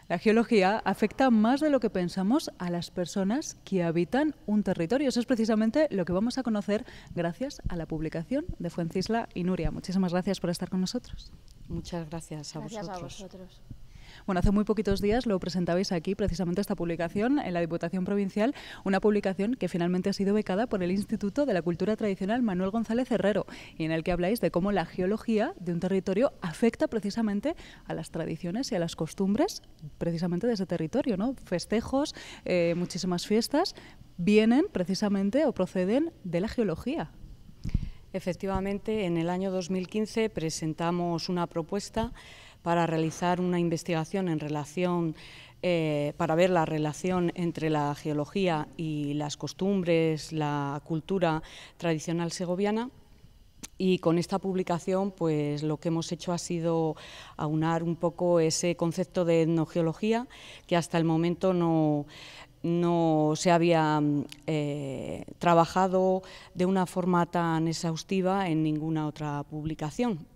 La geología afecta más de lo que pensamos a las personas que habitan un territorio. Eso es precisamente lo que vamos a conocer gracias a la publicación de Fuencisla y Nuria. Muchísimas gracias por estar con nosotros. Muchas gracias a vosotros. Gracias a vosotros. Bueno, hace muy poquitos días lo presentabais aquí, precisamente esta publicación, en la Diputación Provincial, una publicación que finalmente ha sido becada por el Instituto de la Cultura Tradicional Manuel González Herrero, y en el que habláis de cómo la geología de un territorio afecta precisamente a las tradiciones y a las costumbres precisamente de ese territorio, ¿no? Festejos, muchísimas fiestas, vienen precisamente o proceden de la geología. Efectivamente, en el año 2015 presentamos una propuesta para realizar una investigación en relación, para ver la relación entre la geología y las costumbres, la cultura tradicional segoviana. Y con esta publicación, pues lo que hemos hecho ha sido aunar un poco ese concepto de etnogeología que hasta el momento no se había trabajado de una forma tan exhaustiva en ninguna otra publicación.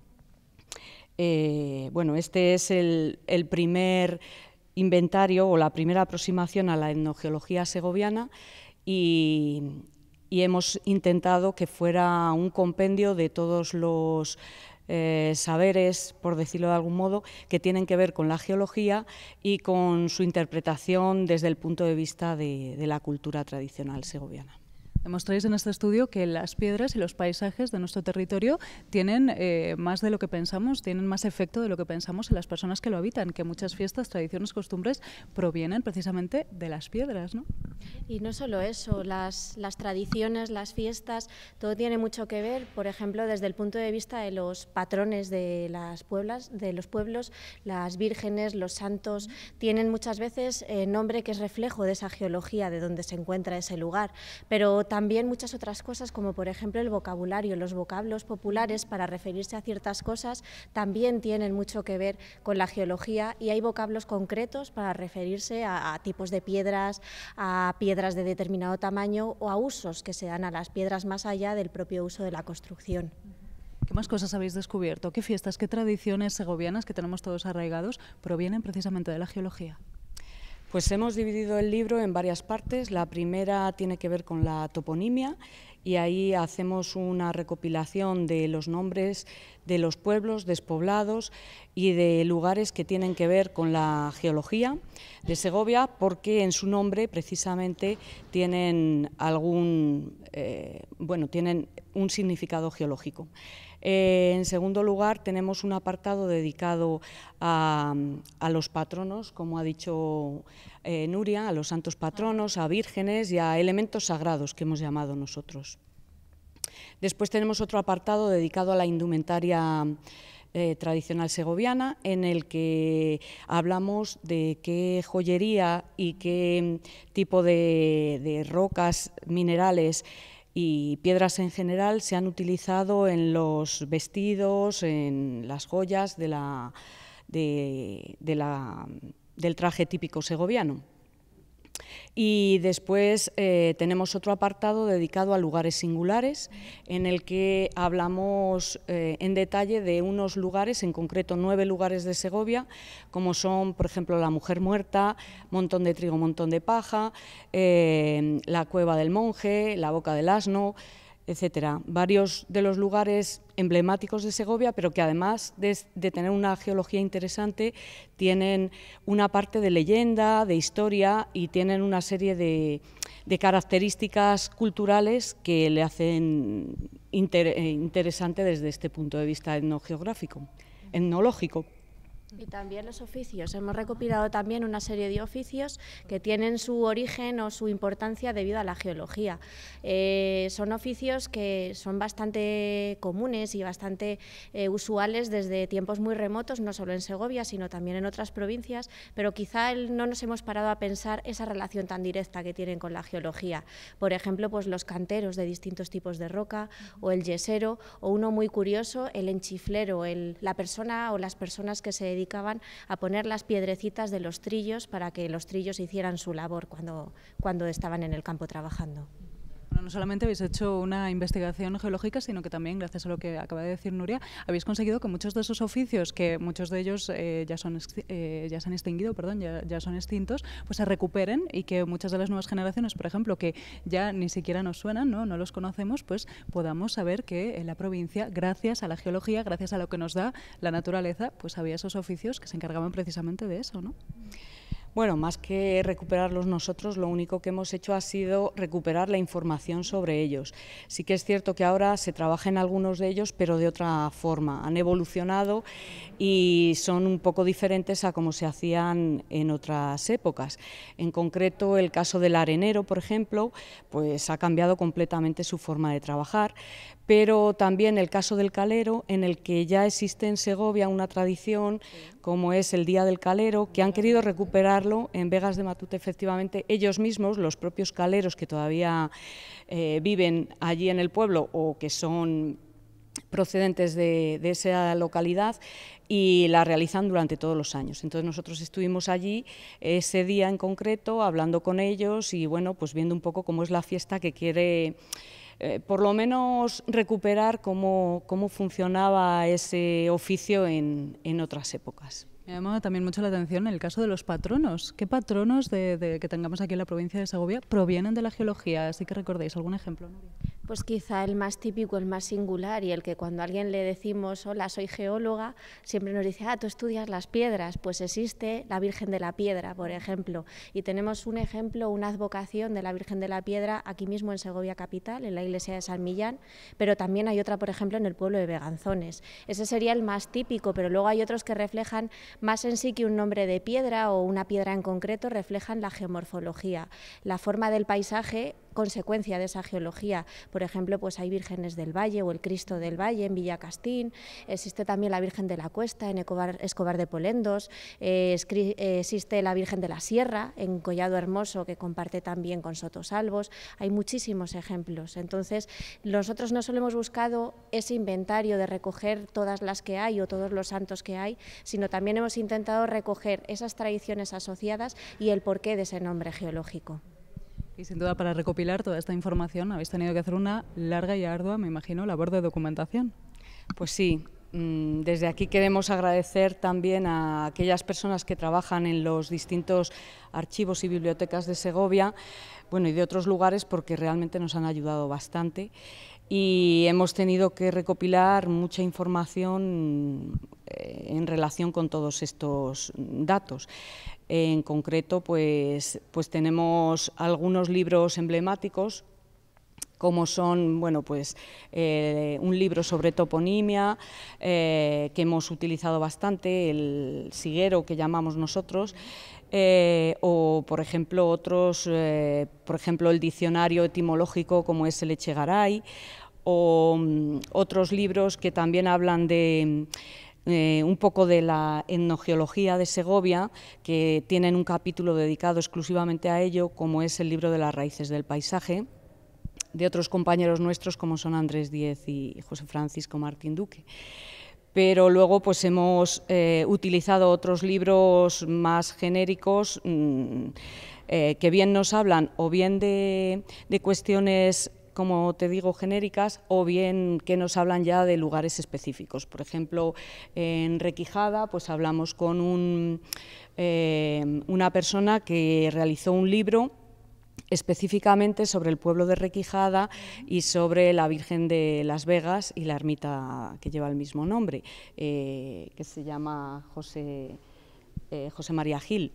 Bueno, este es el primer inventario o la primera aproximación a la etnogeología segoviana y hemos intentado que fuera un compendio de todos los saberes, por decirlo de algún modo, que tienen que ver con la geología y con su interpretación desde el punto de vista de la cultura tradicional segoviana. Demostráis en este estudio que las piedras y los paisajes de nuestro territorio tienen más de lo que pensamos, tienen más efecto de lo que pensamos en las personas que lo habitan, que muchas fiestas, tradiciones, costumbres provienen precisamente de las piedras, ¿no? Y no solo eso, las tradiciones, las fiestas, todo tiene mucho que ver, por ejemplo, desde el punto de vista de los patrones de las pueblos, las vírgenes, los santos, tienen muchas veces nombre que es reflejo de esa geología de donde se encuentra ese lugar, pero también muchas otras cosas, como por ejemplo el vocabulario, los vocablos populares para referirse a ciertas cosas también tienen mucho que ver con la geología y hay vocablos concretos para referirse a tipos de piedras, a piedras de determinado tamaño o a usos que se dan a las piedras más allá del propio uso de la construcción. ¿Qué más cosas habéis descubierto? ¿Qué fiestas, qué tradiciones segovianas que tenemos todos arraigados provienen precisamente de la geología? Pues hemos dividido el libro en varias partes. La primera tiene que ver con la toponimia y ahí hacemos una recopilación de los nombres de los pueblos despoblados y de lugares que tienen que ver con la geología de Segovia, porque en su nombre precisamente tienen tienen un significado geológico. En segundo lugar, tenemos un apartado dedicado a los patronos, como ha dicho Nuria, a los santos patronos, a vírgenes y a elementos sagrados que hemos llamado nosotros. Después tenemos otro apartado dedicado a la indumentaria tradicional segoviana, en el que hablamos de qué joyería y qué tipo de rocas, minerales y piedras en general se han utilizado en los vestidos, en las joyas del traje típico segoviano. Y después tenemos otro apartado dedicado a lugares singulares, en el que hablamos en detalle de unos lugares, en concreto 9 lugares de Segovia, como son, por ejemplo, la Mujer Muerta, Montón de Trigo, Montón de Paja, la Cueva del Monje, la Boca del Asno, etcétera. Varios de los lugares emblemáticos de Segovia, pero que además de tener una geología interesante, tienen una parte de leyenda, de historia y tienen una serie de características culturales que le hacen interesante desde este punto de vista etnológico. Y también los oficios. Hemos recopilado también una serie de oficios que tienen su origen o su importancia debido a la geología. Son oficios que son bastante comunes y bastante usuales desde tiempos muy remotos, no solo en Segovia, sino también en otras provincias, pero quizá no nos hemos parado a pensar esa relación tan directa que tienen con la geología. Por ejemplo, pues los canteros de distintos tipos de roca, o el yesero, o uno muy curioso, el enchiflero, la persona o las personas que se dedicaban a poner las piedrecitas de los trillos para que los trillos hicieran su labor cuando estaban en el campo trabajando. Bueno, no solamente habéis hecho una investigación geológica, sino que también, gracias a lo que acaba de decir Nuria, habéis conseguido que muchos de esos oficios, que muchos de ellos ya se han extinguido, ya son extintos, pues se recuperen, y que muchas de las nuevas generaciones, por ejemplo, que ya ni siquiera nos suenan, no los conocemos, pues podamos saber que en la provincia, gracias a la geología, gracias a lo que nos da la naturaleza, pues había esos oficios que se encargaban precisamente de eso, ¿no? Bueno, más que recuperarlos nosotros, lo único que hemos hecho ha sido recuperar la información sobre ellos. Sí que es cierto que ahora se trabaja en algunos de ellos, pero de otra forma. Han evolucionado y son un poco diferentes a como se hacían en otras épocas. En concreto, el caso del arenero, por ejemplo, pues ha cambiado completamente su forma de trabajar, pero también el caso del calero, en el que ya existe en Segovia una tradición, como es el Día del Calero, que han querido recuperarlo en Begas de Matute. Efectivamente, ellos mismos, los propios caleros que todavía viven allí en el pueblo o que son procedentes de esa localidad, y la realizan durante todos los años. Entonces nosotros estuvimos allí ese día en concreto, hablando con ellos y bueno, pues viendo un poco cómo es la fiesta que quiere por lo menos recuperar cómo funcionaba ese oficio en otras épocas. Me ha llamado también mucho la atención el caso de los patronos. ¿Qué patronos que tengamos aquí en la provincia de Segovia provienen de la geología? Así que recordéis algún ejemplo, Nuria. Pues quizá el más típico, el más singular, y el que cuando a alguien le decimos hola, soy geóloga, siempre nos dice, tú estudias las piedras. Pues existe la Virgen de la Piedra, por ejemplo, y tenemos un ejemplo, una advocación de la Virgen de la Piedra aquí mismo en Segovia capital, en la iglesia de San Millán, pero también hay otra, por ejemplo, en el pueblo de Beganzones. Ese sería el más típico, pero luego hay otros que reflejan más en sí que un nombre de piedra o una piedra en concreto, reflejan la geomorfología, la forma del paisaje, consecuencia de esa geología. Por ejemplo, pues hay vírgenes del Valle o el Cristo del Valle en Villacastín, existe también la Virgen de la Cuesta en Escobar de Polendos, existe la Virgen de la Sierra en Collado Hermoso, que comparte también con Sotosalvos. Hay muchísimos ejemplos. Entonces, nosotros no solo hemos buscado ese inventario de recoger todas las que hay o todos los santos que hay, sino también hemos intentado recoger esas tradiciones asociadas y el porqué de ese nombre geológico. Y sin duda, para recopilar toda esta información habéis tenido que hacer una larga y ardua, me imagino, labor de documentación. Pues sí, desde aquí queremos agradecer también a aquellas personas que trabajan en los distintos archivos y bibliotecas de Segovia, bueno, y de otros lugares, porque realmente nos han ayudado bastante y hemos tenido que recopilar mucha información en relación con todos estos datos. En concreto, pues tenemos algunos libros emblemáticos, como son, bueno, pues un libro sobre toponimia que hemos utilizado bastante, el Siguero, que llamamos nosotros, o por ejemplo otros, por ejemplo el diccionario etimológico como es el Echegaray, o otros libros que también hablan de un poco de la etnogeología de Segovia, que tienen un capítulo dedicado exclusivamente a ello, como es el libro de las raíces del paisaje, de otros compañeros nuestros como son Andrés Díez y José Francisco Martín Duque. Pero luego pues hemos utilizado otros libros más genéricos que bien nos hablan o bien de cuestiones, como te digo, genéricas, o bien que nos hablan ya de lugares específicos. Por ejemplo, en Requijada pues hablamos con una persona que realizó un libro específicamente sobre el pueblo de Requijada y sobre la Virgen de las Vegas y la ermita que lleva el mismo nombre, que se llama José María Gil.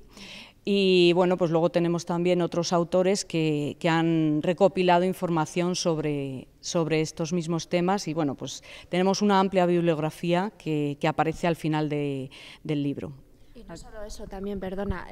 Y bueno, pues luego tenemos también otros autores que han recopilado información sobre estos mismos temas y bueno, pues tenemos una amplia bibliografía que aparece al final del libro. Y no solo eso, también, perdona,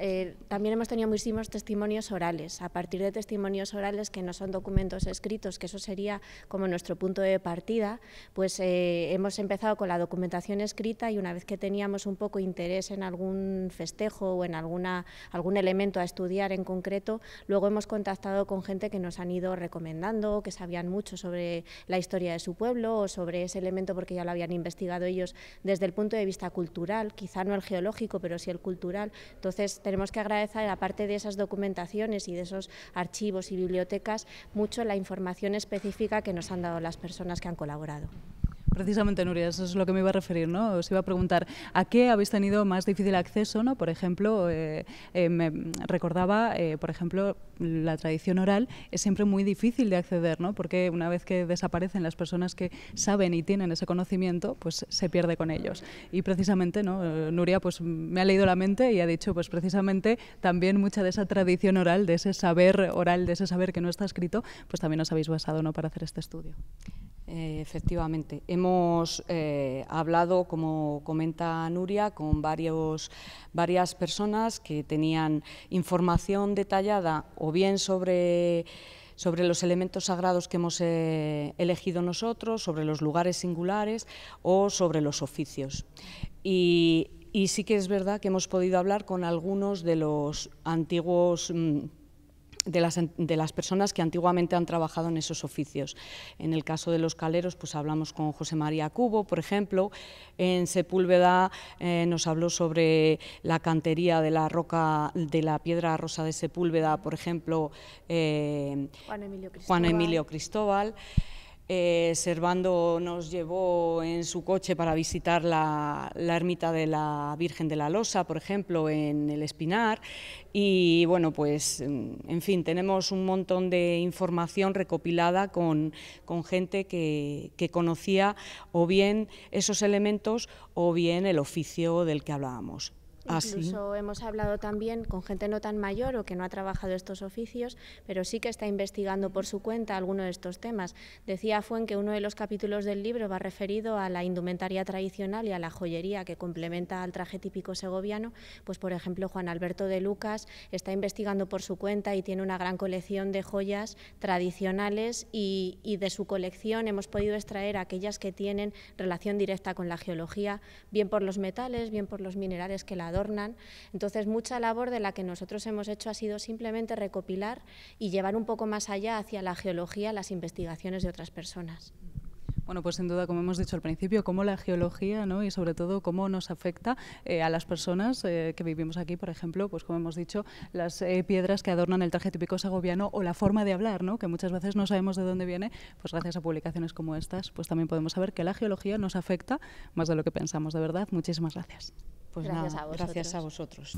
también hemos tenido muchísimos testimonios orales, a partir de testimonios orales que no son documentos escritos, que eso sería como nuestro punto de partida, pues hemos empezado con la documentación escrita y una vez que teníamos un poco interés en algún festejo o en algún elemento a estudiar en concreto, luego hemos contactado con gente que nos han ido recomendando, que sabían mucho sobre la historia de su pueblo o sobre ese elemento porque ya lo habían investigado ellos desde el punto de vista cultural, quizá no el geológico, pero y el cultural. Entonces tenemos que agradecer, aparte de esas documentaciones y de esos archivos y bibliotecas, mucho la información específica que nos han dado las personas que han colaborado. Precisamente, Nuria, eso es lo que me iba a referir, ¿no? Os iba a preguntar, ¿a qué habéis tenido más difícil acceso, ¿no? Por ejemplo, me recordaba, por ejemplo, la tradición oral es siempre muy difícil de acceder, ¿no? Porque una vez que desaparecen las personas que saben y tienen ese conocimiento, pues se pierde con ellos. Y precisamente, ¿no? Nuria pues me ha leído la mente y ha dicho, pues precisamente también mucha de esa tradición oral, de ese saber oral, de ese saber que no está escrito, pues también os habéis basado, ¿no? Para hacer este estudio. Efectivamente, hemos hablado, como comenta Nuria, con varias personas que tenían información detallada o bien sobre los elementos sagrados que hemos elegido nosotros, sobre los lugares singulares o sobre los oficios. Y sí que es verdad que hemos podido hablar con algunos de los antiguos de las personas que antiguamente han trabajado en esos oficios. En el caso de los caleros, pues hablamos con José María Cubo, por ejemplo. En Sepúlveda nos habló sobre la cantería de la roca, de la piedra rosa de Sepúlveda, por ejemplo, Juan Emilio Cristóbal. Servando nos llevó en su coche para visitar la ermita de la Virgen de la Losa, por ejemplo, en el Espinar. Y bueno, pues en fin, tenemos un montón de información recopilada con gente que conocía o bien esos elementos o bien el oficio del que hablábamos. Incluso hemos hablado también con gente no tan mayor o que no ha trabajado estos oficios, pero sí que está investigando por su cuenta alguno de estos temas. Decía Fuen que uno de los capítulos del libro va referido a la indumentaria tradicional y a la joyería que complementa al traje típico segoviano. Pues, por ejemplo, Juan Alberto de Lucas está investigando por su cuenta y tiene una gran colección de joyas tradicionales y de su colección hemos podido extraer aquellas que tienen relación directa con la geología, bien por los metales, bien por los minerales que la adornan. Entonces, mucha labor de la que nosotros hemos hecho ha sido simplemente recopilar y llevar un poco más allá hacia la geología las investigaciones de otras personas. Bueno, pues sin duda, como hemos dicho al principio, cómo la geología, ¿no? Y sobre todo cómo nos afecta a las personas que vivimos aquí, por ejemplo, pues como hemos dicho, las piedras que adornan el traje típico segoviano o la forma de hablar, ¿no? Que muchas veces no sabemos de dónde viene, pues gracias a publicaciones como estas, pues también podemos saber que la geología nos afecta más de lo que pensamos, de verdad. Muchísimas gracias. Pues gracias nada, gracias a vosotros.